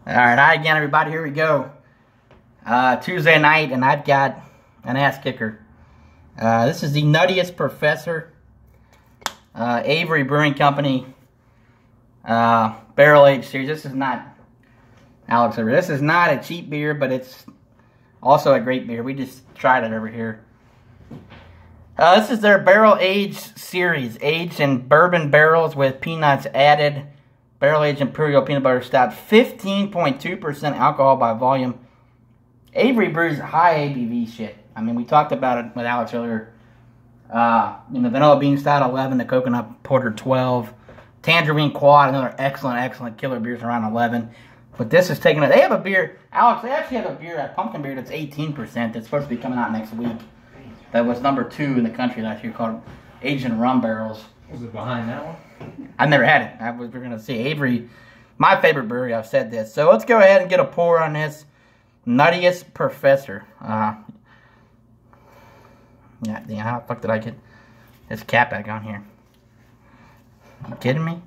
Alright, hi again everybody, here we go. Tuesday night, and I've got an ass kicker. This is the Nuttiest Professor, Avery Brewing Company, Barrel Age Series. This is not, Alex, this is not a cheap beer, but it's also a great beer. We just tried it over here. This is their Barrel Age Series, aged in bourbon barrels with peanuts added. Barrel Aged Imperial Peanut Butter Stout, 15.2% alcohol by volume. Avery brews high ABV shit. I mean, we talked about it with Alex earlier. The Vanilla Bean Stout 11, the Coconut Porter 12, Tangerine Quad, another excellent killer beers around 11. But this is taking it. They have a beer, Alex. They actually have a beer, a pumpkin beer that's 18%. That's supposed to be coming out next week. That was number 2 in the country last year, called Aged in Rum Barrels. Was it behind that one? I've never had it. We're going to see. Avery, my favorite brewery, I've said this. So let's go ahead and get a pour on this Nuttiest Professor. Yeah, how the fuck did I get this cap back on here? You kidding me?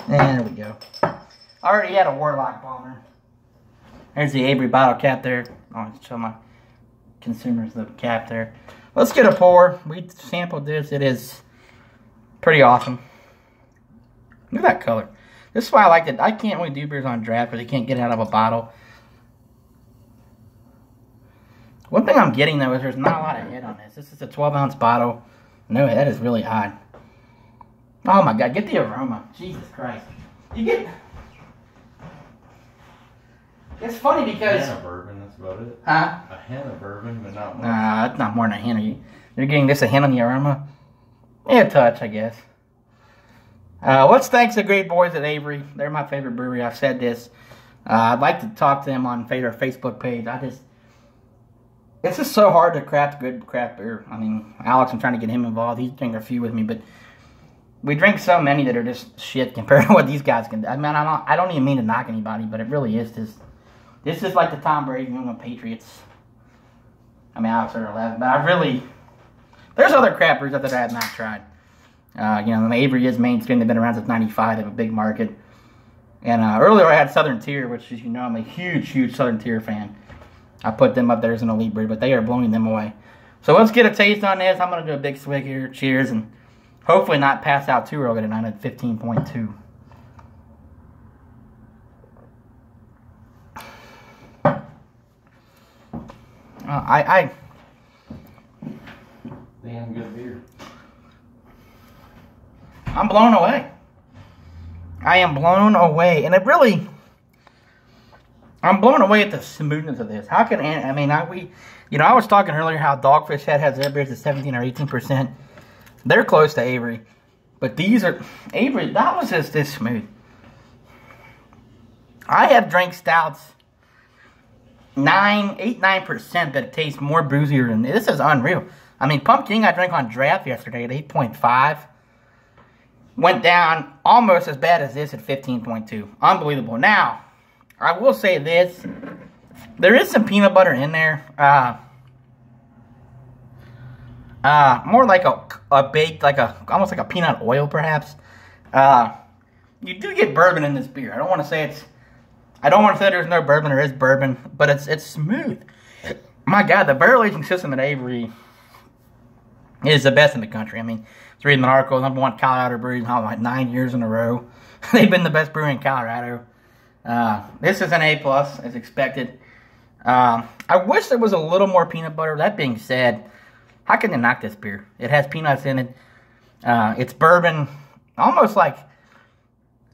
There we go. I already had a Warlock bomber. There's the Avery bottle cap there. I'll show my consumers the cap there. Let's get a pour. We sampled this. It is pretty awesome. Look at that color. This is why I like it. I can't really do beers on draft because you can't get it out of a bottle. One thing I'm getting though is there's not a lot of head on this. This is a 12-ounce bottle. No, that is really odd. Oh my god, get the aroma. Jesus Christ. You get... It's funny because... A hint of bourbon, that's about it. Huh? A hint of bourbon, but not much. Nah, that's not more than a hint. You're getting this a hint on the aroma? Yeah, a touch, I guess. Let's thank the great boys at Avery. They're my favorite brewery. I've said this. I'd like to talk to them on their Facebook page. It's just so hard to craft good craft beer. I mean, Alex, I'm trying to get him involved. He's drinking a few with me, but we drink so many that are just shit compared to what these guys can do. I mean, I don't even mean to knock anybody, but it really is just... This is like the Tom Brady New England Patriots. I mean, Alex are 11, but I really... There's other crap brews out there that I have not tried. Avery is mainstream. They've been around since '95. They have a big market. And earlier I had Southern Tier, which, as you know, I'm a huge Southern Tier fan. I put them up there as an elite breed, but they are blowing them away. So let's get a taste on this. I'm going to do a big swig here. Cheers, and hopefully not pass out too early tonight at 15.2. Damn good beer. I'm blown away. I am blown away. And it really... I'm blown away at the smoothness of this. How can... I mean, I was talking earlier how Dogfish Head has their beers at 17 or 18%. They're close to Avery. But these are... Avery, that was just this smooth. I have drank stouts 8-9% that taste more boozier than... This is unreal. I mean, Pumpkin I drank on draft yesterday at 8.5. Went down almost as bad as this at 15.2. Unbelievable. Now, I will say this. There is some peanut butter in there. More like a baked, almost like a peanut oil, perhaps. You do get bourbon in this beer. I don't want to say there's no bourbon. There is bourbon, but it's smooth. My God, the barrel aging system at Avery is the best in the country. I mean, it's reading an article, #1 Colorado brewery, like 9 years in a row. They've been the best brewery in Colorado. This is an A+, as expected. I wish there was a little more peanut butter. That being said, how can they knock this beer? It has peanuts in it. It's bourbon, almost like,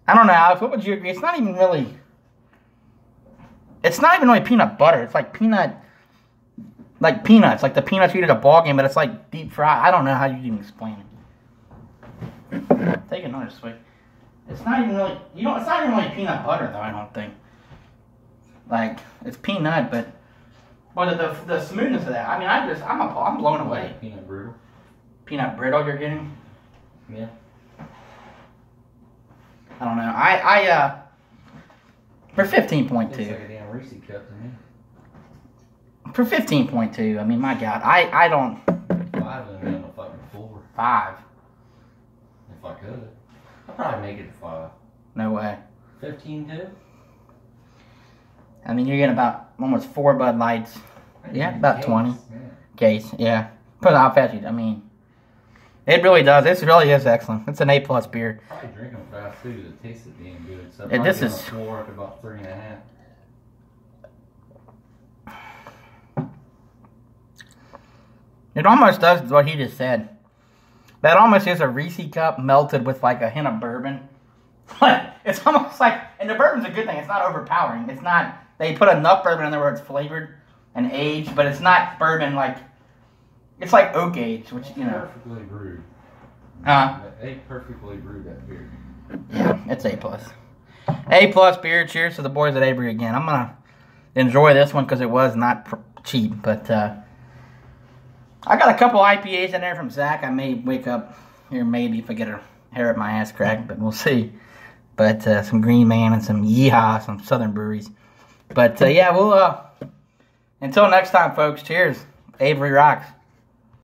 I don't know, Alex, what would you agree? It's not even really peanut butter. It's like peanuts, like the peanuts you eat at a ball game, but it's like deep fried. I don't know how you even explain it. Take another swig. It's not even really, it's not even really peanut butter though, I don't think. Like, it's peanut, but the smoothness of that, I mean, I'm blown away. Peanut brittle. Peanut brittle you're getting? Yeah. I don't know. For 15.2. Looks like a damn Reese cup to me. For 15.2, I mean, my God, I don't... 5 of them on the fucking floor. 5. If I could. I'd probably make it 5. No way. 15 too? I mean, you're getting about almost 4 Bud Lights. Yeah, about Case, 20. Yeah. Case, yeah. Put how fast you, I mean, it really does. This really is excellent. It's an A+ beer. Probably drink them fast too, because it tasted damn good. So Yeah, this probably is- on the floor at about 3.5. It almost does what he just said. That almost is a Reese cup melted with like a hint of bourbon. It's almost like, and the bourbon's a good thing. It's not overpowering. It's not, they put enough bourbon in there where it's flavored and aged, but it's not bourbon like, it's like oak aged, which, you know. Perfectly brewed. They perfectly brewed that beer. Yeah, it's A+. A+ beer. Cheers to the boys at Avery again. I'm going to enjoy this one because it was not cheap, but I got a couple IPAs in there from Zach. I may wake up here maybe if I get a hair at my ass crack, but we'll see. But some Green Man and some Yeehaw, some Southern breweries. But yeah, we'll until next time, folks. Cheers. Avery rocks.